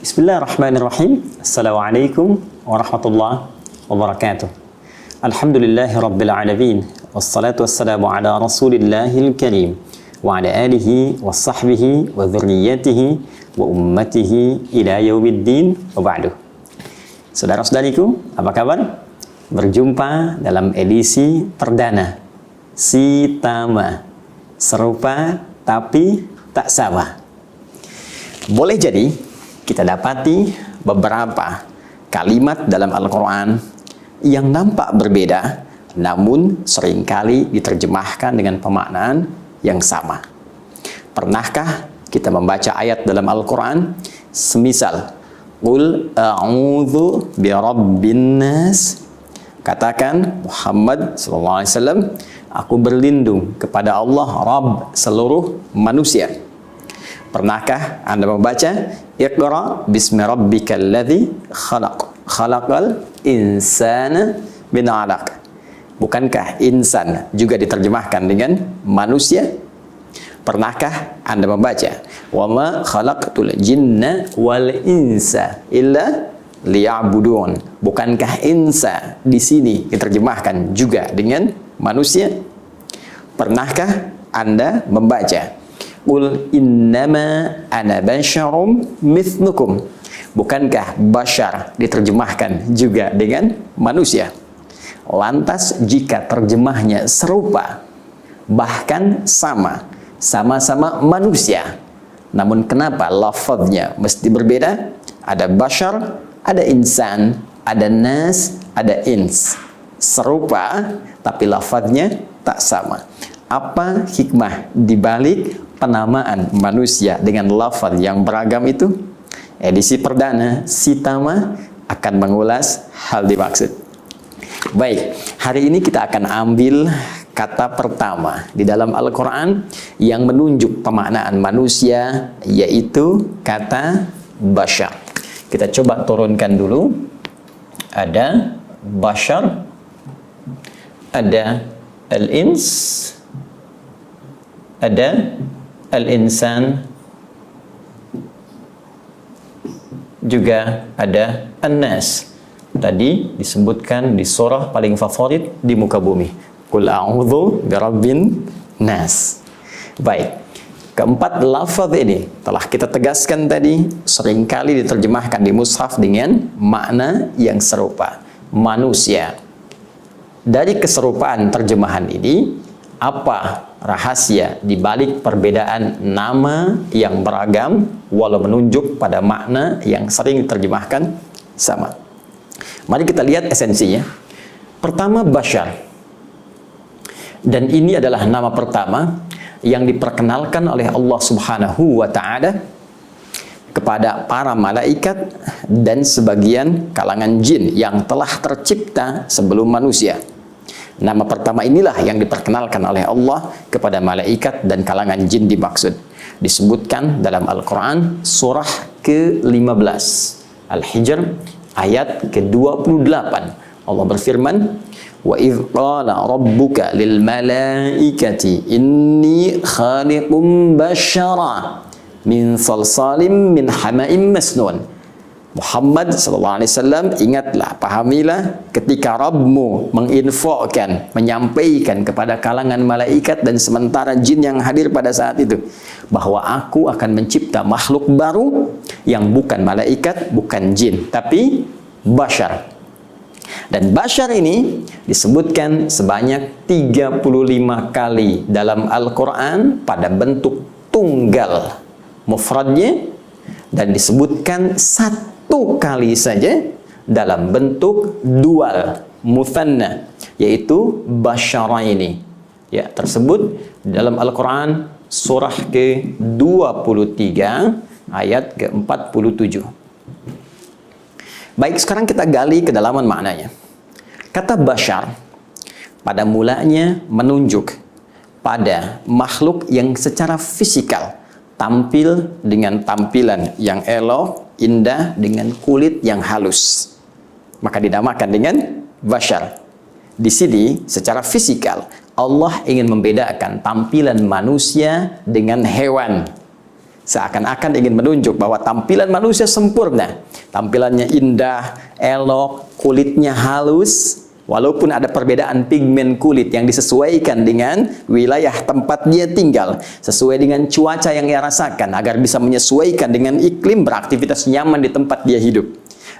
Bismillahirrahmanirrahim. Assalamualaikum warahmatullahi wabarakatuh. Alhamdulillahi rabbil alamin. Wassalatu wassalamu ala rasulillahil karim wa ala alihi wa sahbihi wa dhurriyyatihi wa ummatihi ila yaumiddin wa ba'du. Saudara-saudariku, apa kabar? Berjumpa dalam edisi perdana Sitama, serupa tapi tak sama. Boleh jadi kita dapati beberapa kalimat dalam Al-Quran yang nampak berbeda, namun seringkali diterjemahkan dengan pemaknaan yang sama. Pernahkah kita membaca ayat dalam Al-Quran semisal Qul a'udzu birabbin nas, katakan Muhammad SAW, aku berlindung kepada Allah Rabb seluruh manusia. Pernahkah Anda membaca Iqra bismi rabbikal ladzi khalaq, khalaqal insana min 'alaq? Bukankah insan juga diterjemahkan dengan manusia? Pernahkah Anda membaca wa ma khalaqtul jinna wal insa illa liya'budun? Bukankah insa di sini diterjemahkan juga dengan manusia? Pernahkah Anda membaca Qul innama ana basyarum mithlukum? Bukankah basyar diterjemahkan juga dengan manusia? Lantas jika terjemahnya serupa, bahkan sama-sama manusia, namun kenapa lafaznya mesti berbeda? Ada basyar, ada insan, ada nas, ada ins. Serupa, tapi lafaznya tak sama. Apa hikmah dibalik penamaan manusia dengan lafaz yang beragam itu? Edisi perdana Sitama akan mengulas hal dimaksud. Baik, hari ini kita akan ambil kata pertama di dalam Al-Quran yang menunjuk pemaknaan manusia, yaitu kata basyar. Kita coba turunkan dulu. Ada basyar, ada al-ins, ada al-insan, juga ada an-nas. Tadi disebutkan di surah paling favorit di muka bumi, Qul a'udzu birabbin nas. Baik, keempat lafaz ini telah kita tegaskan tadi, seringkali diterjemahkan di mushaf dengan makna yang serupa, manusia. Dari keserupaan terjemahan ini, apa rahasia di balik perbedaan nama yang beragam walau menunjuk pada makna yang sering diterjemahkan sama? Mari kita lihat esensinya. Pertama, basyar. Dan ini adalah nama pertama yang diperkenalkan oleh Allah Subhanahu wa Ta'ala kepada para malaikat dan sebagian kalangan jin yang telah tercipta sebelum manusia. Nama pertama inilah yang diperkenalkan oleh Allah kepada malaikat dan kalangan jin dimaksud. Disebutkan dalam Al-Quran surah ke-15 Al-Hijr ayat ke-28. Allah berfirman, wa idh qala rabbuka lil malaikati inni khaliqum basyara min salsalim min hama'im masnun. Muhammad SAW, ingatlah, pahamilah ketika Rabbmu menginfokan, menyampaikan kepada kalangan malaikat dan sementara jin yang hadir pada saat itu, bahwa aku akan mencipta makhluk baru yang bukan malaikat, bukan jin, tapi basyar. Dan basyar ini disebutkan sebanyak 35 kali dalam Al-Quran pada bentuk tunggal mufradnya, dan disebutkan satu kali saja dalam bentuk dual muthanna, yaitu basyaraini. Ya, tersebut dalam Al-Quran surah ke-23 ayat ke-47. Baik, sekarang kita gali kedalaman maknanya. Kata basyar pada mulanya menunjuk pada makhluk yang secara fisikal tampil dengan tampilan yang elok, indah, dengan kulit yang halus, maka dinamakan dengan basyar. Di sini secara fisikal Allah ingin membedakan tampilan manusia dengan hewan. Seakan-akan ingin menunjuk bahwa tampilan manusia sempurna. Tampilannya indah, elok, kulitnya halus. Walaupun ada perbedaan pigmen kulit yang disesuaikan dengan wilayah tempat dia tinggal, sesuai dengan cuaca yang ia rasakan, agar bisa menyesuaikan dengan iklim, beraktivitas nyaman di tempat dia hidup.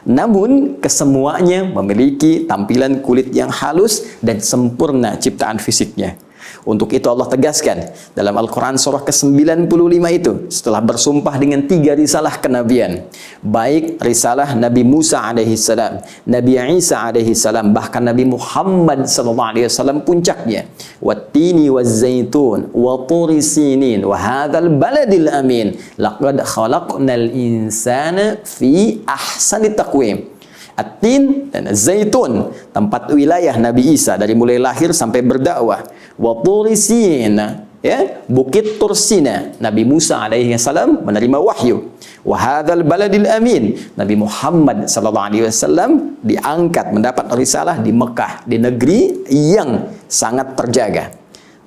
Namun, kesemuanya memiliki tampilan kulit yang halus dan sempurna ciptaan fisiknya. Untuk itu Allah tegaskan dalam Al-Quran surah ke-95 itu, setelah bersumpah dengan 3 risalah kenabian, baik risalah Nabi Musa alaihissalam, Nabi Isa alaihissalam, bahkan Nabi Muhammad sallallahu alaihi wasallam puncaknya, wattini wazzaitun wa turi sinin wa hadzal baladil amin laqad khalaqnal insana fi ahsani taqwim. At-tin dan zaitun, tempat wilayah Nabi Isa dari mulai lahir sampai berdakwah. Wa turi sin, ya, bukit Tursina, Nabi Musa alaihi salam menerima wahyu. Wa hadzal baladil amin, Nabi Muhammad sallallahu alaihi wasallam diangkat mendapat risalah di Mekah, di negeri yang sangat terjaga.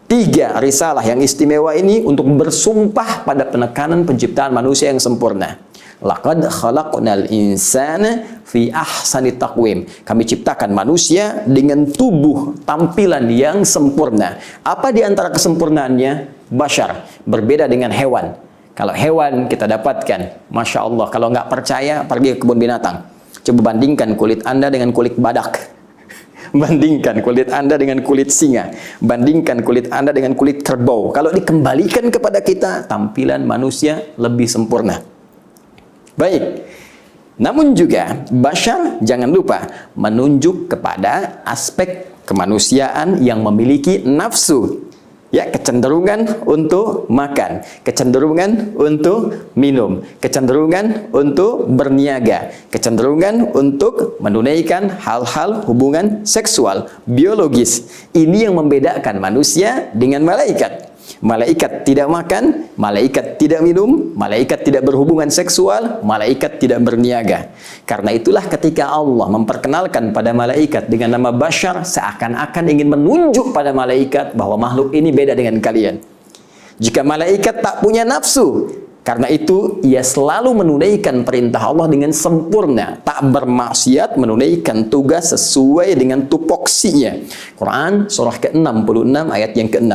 3 risalah yang istimewa ini untuk bersumpah pada penekanan penciptaan manusia yang sempurna. Laqad khalaqnal insana fi ahsani taqwim. Kami ciptakan manusia dengan tubuh tampilan yang sempurna. Apa di antara kesempurnaannya? Bashar, berbeda dengan hewan. Kalau hewan kita dapatkan, Masya Allah, kalau nggak percaya pergi ke kebun binatang. Coba bandingkan kulit Anda dengan kulit badak. Bandingkan kulit Anda dengan kulit singa. Bandingkan kulit Anda dengan kulit kerbau. Kalau dikembalikan kepada kita, tampilan manusia lebih sempurna. Baik, namun juga bashar jangan lupa menunjuk kepada aspek kemanusiaan yang memiliki nafsu, ya, kecenderungan untuk makan, kecenderungan untuk minum, kecenderungan untuk berniaga, kecenderungan untuk menunaikan hal-hal hubungan seksual, biologis. Ini yang membedakan manusia dengan malaikat. Malaikat tidak makan, malaikat tidak minum, malaikat tidak berhubungan seksual, malaikat tidak berniaga. Karena itulah ketika Allah memperkenalkan pada malaikat dengan nama bashar, seakan-akan ingin menunjuk pada malaikat bahwa makhluk ini beda dengan kalian. Jika malaikat tak punya nafsu, karena itu ia selalu menunaikan perintah Allah dengan sempurna, tak bermaksiat, menunaikan tugas sesuai dengan tupoksinya. Quran surah ke-66 ayat yang ke-6.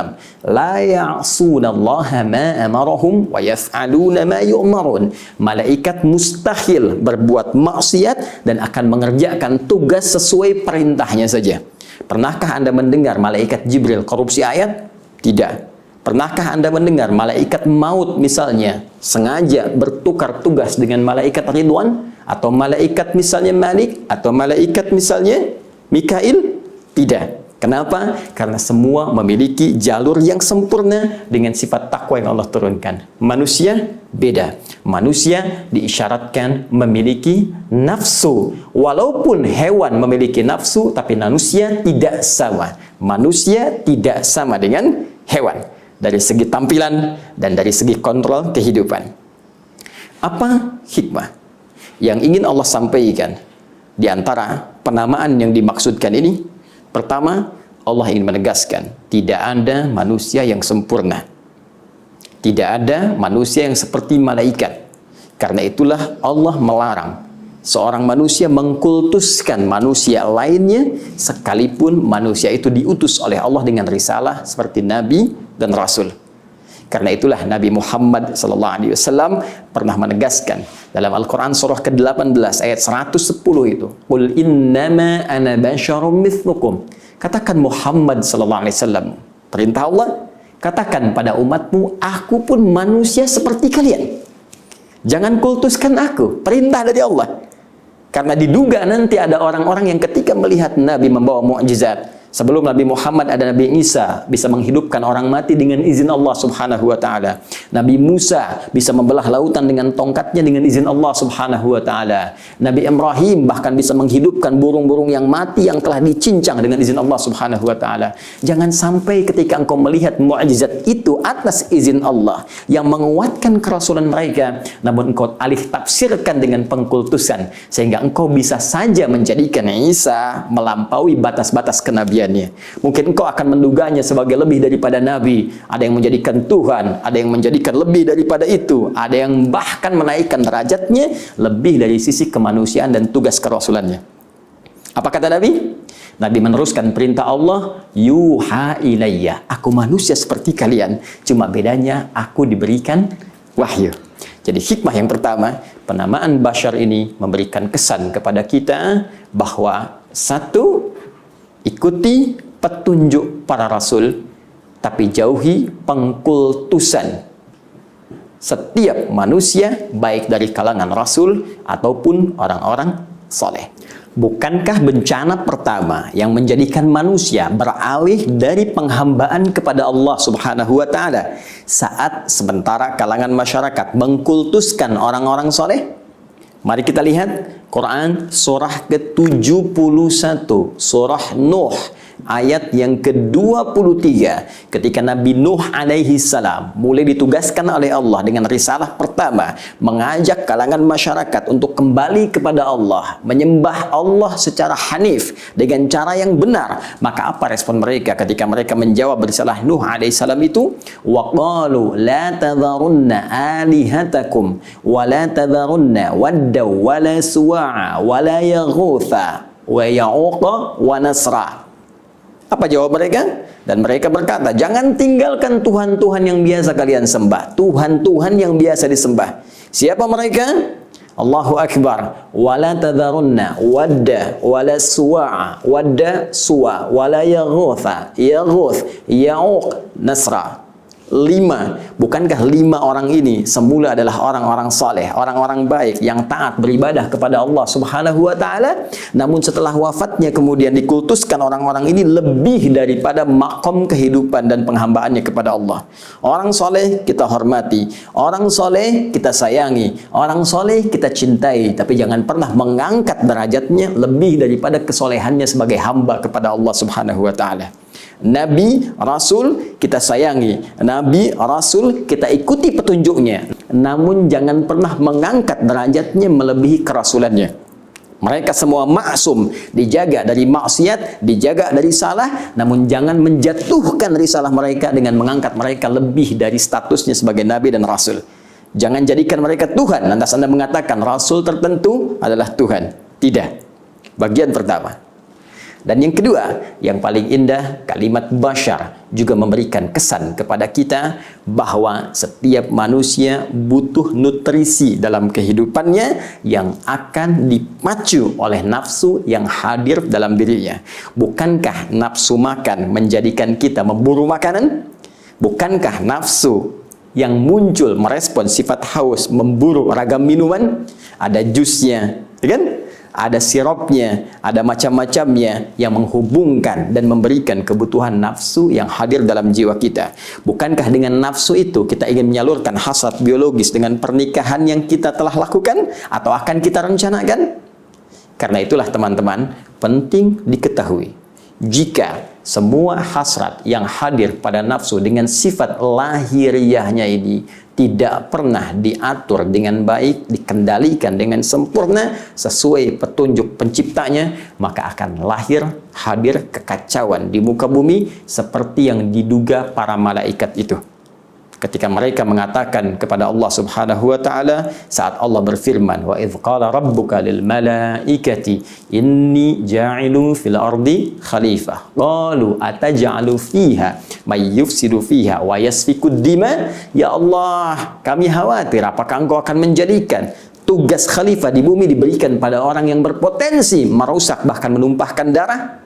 La ya'sunallaha ma amarahum wa yaf'aluna ma yu'marun. Malaikat mustahil berbuat maksiat dan akan mengerjakan tugas sesuai perintahnya saja. Pernahkah Anda mendengar malaikat Jibril korupsi ayat? Tidak. Pernahkah Anda mendengar malaikat maut misalnya sengaja bertukar tugas dengan malaikat Ridwan, atau malaikat misalnya Malik, atau malaikat misalnya Mikail? Tidak. Kenapa? Karena semua memiliki jalur yang sempurna dengan sifat takwa yang Allah turunkan. Manusia beda. Manusia diisyaratkan memiliki nafsu. Walaupun hewan memiliki nafsu, tapi manusia tidak sama. Manusia tidak sama dengan hewan. Dari segi tampilan dan dari segi kontrol kehidupan. Apa hikmah yang ingin Allah sampaikan di antara penamaan yang dimaksudkan ini? Pertama, Allah ingin menegaskan tidak ada manusia yang sempurna. Tidak ada manusia yang seperti malaikat. Karena itulah Allah melarang seorang manusia mengkultuskan manusia lainnya, sekalipun manusia itu diutus oleh Allah dengan risalah seperti Nabi dan Rasul. Karena itulah Nabi Muhammad SAW pernah menegaskan dalam Al-Quran surah ke-18 ayat 110 itu, Qul innama ana basyarum mithlukum. Katakan Muhammad SAW, perintah Allah, katakan pada umatmu, aku pun manusia seperti kalian. Jangan kultuskan aku, perintah dari Allah. Karena diduga nanti ada orang-orang yang ketika melihat Nabi membawa mukjizat, sebelum Nabi Muhammad ada Nabi Isa bisa menghidupkan orang mati dengan izin Allah Subhanahu wa taala. Nabi Musa bisa membelah lautan dengan tongkatnya dengan izin Allah Subhanahu wa taala. Nabi Ibrahim bahkan bisa menghidupkan burung-burung yang mati yang telah dicincang dengan izin Allah Subhanahu wa taala. Jangan sampai ketika engkau melihat mukjizat itu atas izin Allah yang menguatkan kerasulan mereka, namun engkau alih tafsirkan dengan pengkultusan sehingga engkau bisa saja menjadikan Isa melampaui batas-batas kenabian. kemanusiaannya. Mungkin engkau akan menduganya sebagai lebih daripada nabi, ada yang menjadikan Tuhan, ada yang menjadikan lebih daripada itu, ada yang bahkan menaikkan derajatnya lebih dari sisi kemanusiaan dan tugas kerasulannya. Apa kata Nabi? Nabi meneruskan perintah Allah, yuha ilayya, aku manusia seperti kalian, cuma bedanya aku diberikan wahyu. Jadi hikmah yang pertama, penamaan Bashar ini memberikan kesan kepada kita bahwa satu, ikuti petunjuk para rasul, tapi jauhi pengkultusan setiap manusia, baik dari kalangan rasul ataupun orang-orang soleh. Bukankah bencana pertama yang menjadikan manusia beralih dari penghambaan kepada Allah Subhanahu wa Ta'ala saat sementara kalangan masyarakat mengkultuskan orang-orang soleh? Mari kita lihat Quran surah ke-71, surah Nuh, ayat yang ke-23, ketika Nabi Nuh alaihi salam mulai ditugaskan oleh Allah dengan risalah pertama, mengajak kalangan masyarakat untuk kembali kepada Allah, menyembah Allah secara hanif dengan cara yang benar. Maka apa respon mereka ketika mereka menjawab risalah Nuh alaihi salam itu? Wa qalu la tadharunna alihatakum wa la tadharunna wadda wa la suwa'a wa la yaghutha wa ya'uqa wa nasra. Apa jawab mereka? Dan mereka berkata, jangan tinggalkan Tuhan-Tuhan yang biasa kalian sembah, Tuhan-Tuhan yang biasa disembah. Siapa mereka? Allahu Akbar. Wala tadharunna wadda wala suwa'a, wadda suwa wala yaghutha, yaghuth, ya'uq, nasra. 5. Bukankah 5 orang ini semula adalah orang-orang saleh, orang-orang baik yang taat beribadah kepada Allah Subhanahu wa Ta'ala, namun setelah wafatnya kemudian dikultuskan orang-orang ini lebih daripada makom kehidupan dan penghambaannya kepada Allah. Orang saleh kita hormati, orang saleh kita sayangi, orang saleh kita cintai, tapi jangan pernah mengangkat derajatnya lebih daripada kesolehannya sebagai hamba kepada Allah Subhanahu wa Ta'ala. Nabi, Rasul kita sayangi, Nabi, Rasul kita ikuti petunjuknya, namun jangan pernah mengangkat derajatnya melebihi kerasulannya. Mereka semua maksum, dijaga dari maksiat, dijaga dari salah, namun jangan menjatuhkan risalah mereka dengan mengangkat mereka lebih dari statusnya sebagai Nabi dan Rasul. Jangan jadikan mereka Tuhan, lantas Anda mengatakan Rasul tertentu adalah Tuhan. Tidak. Bagian pertama. Dan yang kedua, yang paling indah, kalimat Bashar juga memberikan kesan kepada kita bahwa setiap manusia butuh nutrisi dalam kehidupannya yang akan dipacu oleh nafsu yang hadir dalam dirinya. Bukankah nafsu makan menjadikan kita memburu makanan? Bukankah nafsu yang muncul merespon sifat haus memburu ragam minuman? Ada jusnya, kan? Ada sirupnya, ada macam-macamnya yang menghubungkan dan memberikan kebutuhan nafsu yang hadir dalam jiwa kita. Bukankah dengan nafsu itu kita ingin menyalurkan hasrat biologis dengan pernikahan yang kita telah lakukan atau akan kita rencanakan? Karena itulah teman-teman, penting diketahui, jika semua hasrat yang hadir pada nafsu dengan sifat lahiriahnya ini tidak pernah diatur dengan baik, dikendalikan dengan sempurna sesuai petunjuk penciptanya, maka akan lahir hadir kekacauan di muka bumi seperti yang diduga para malaikat itu. Ketika mereka mengatakan kepada Allah Subhanahu wa Ta'ala saat Allah berfirman, wa idh qala rabbuka lil malaikati inni ja'ilun fil ardi khalifah qalu ataj'alu fiha may yufsidu fiha wa yasfiku dima. Ya Allah, kami khawatir apakah engkau akan menjadikan tugas khalifah di bumi diberikan pada orang yang berpotensi merusak bahkan menumpahkan darah?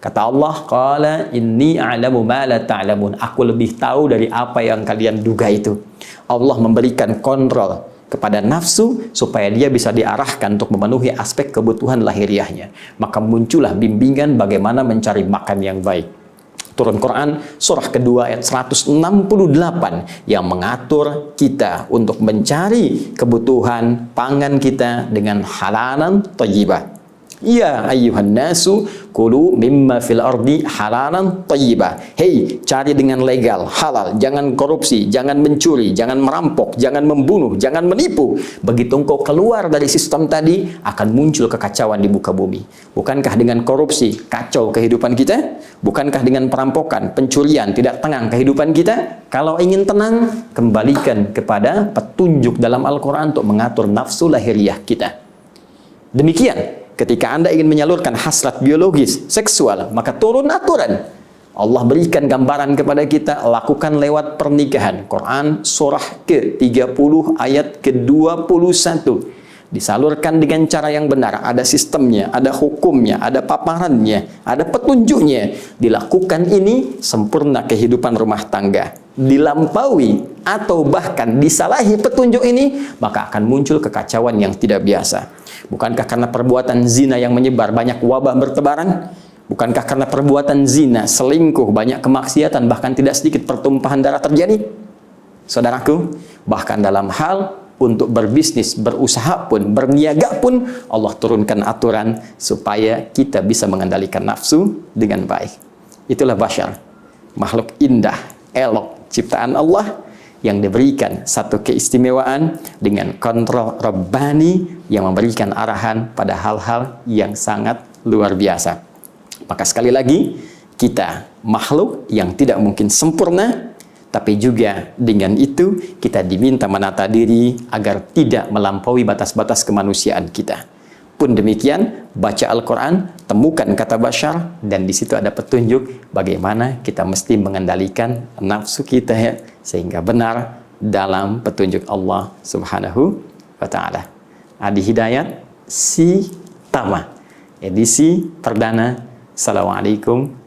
Kata Allah, qala inni a'lamu ma la ta'lamun. Aku lebih tahu dari apa yang kalian duga itu. Allah memberikan kontrol kepada nafsu supaya dia bisa diarahkan untuk memenuhi aspek kebutuhan lahiriahnya. Maka muncullah bimbingan bagaimana mencari makan yang baik. Turun Quran surah kedua ayat 168 yang mengatur kita untuk mencari kebutuhan pangan kita dengan halalan thayyibah. Ya ayyuhan nasu kulu mimma fil ardi halalan thayyibah. Hei, cari dengan legal, halal, jangan korupsi, jangan mencuri, jangan merampok, jangan membunuh, jangan menipu. Begitu engkau keluar dari sistem tadi, akan muncul kekacauan di muka bumi. Bukankah dengan korupsi kacau kehidupan kita? Bukankah dengan perampokan, pencurian tidak tenang kehidupan kita? Kalau ingin tenang, kembalikan kepada petunjuk dalam Al-Quran untuk mengatur nafsu lahiriah kita. Demikian, ketika Anda ingin menyalurkan hasrat biologis, seksual, maka turun aturan. Allah berikan gambaran kepada kita, lakukan lewat pernikahan. Quran surah ke-30 ayat ke-21. Disalurkan dengan cara yang benar, ada sistemnya, ada hukumnya, ada paparannya, ada petunjuknya. Dilakukan ini, sempurna kehidupan rumah tangga. Dilampaui atau bahkan disalahi petunjuk ini, maka akan muncul kekacauan yang tidak biasa. Bukankah karena perbuatan zina yang menyebar banyak wabah bertebaran? Bukankah karena perbuatan zina, selingkuh, banyak kemaksiatan, bahkan tidak sedikit pertumpahan darah terjadi? Saudaraku, bahkan dalam hal untuk berbisnis, berusaha pun, berniaga pun, Allah turunkan aturan supaya kita bisa mengendalikan nafsu dengan baik. Itulah bashar, makhluk indah, elok, ciptaan Allah yang diberikan satu keistimewaan dengan kontrol Rabbani yang memberikan arahan pada hal-hal yang sangat luar biasa. Maka sekali lagi, kita makhluk yang tidak mungkin sempurna, tapi juga dengan itu kita diminta menata diri agar tidak melampaui batas-batas kemanusiaan kita. Pun demikian, baca Al-Quran, temukan kata bashar, dan di situ ada petunjuk bagaimana kita mesti mengendalikan nafsu kita ya, sehingga benar dalam petunjuk Allah Subhanahu wa Ta'ala. Adi Hidayat, Si Tama, edisi perdana. Assalamualaikum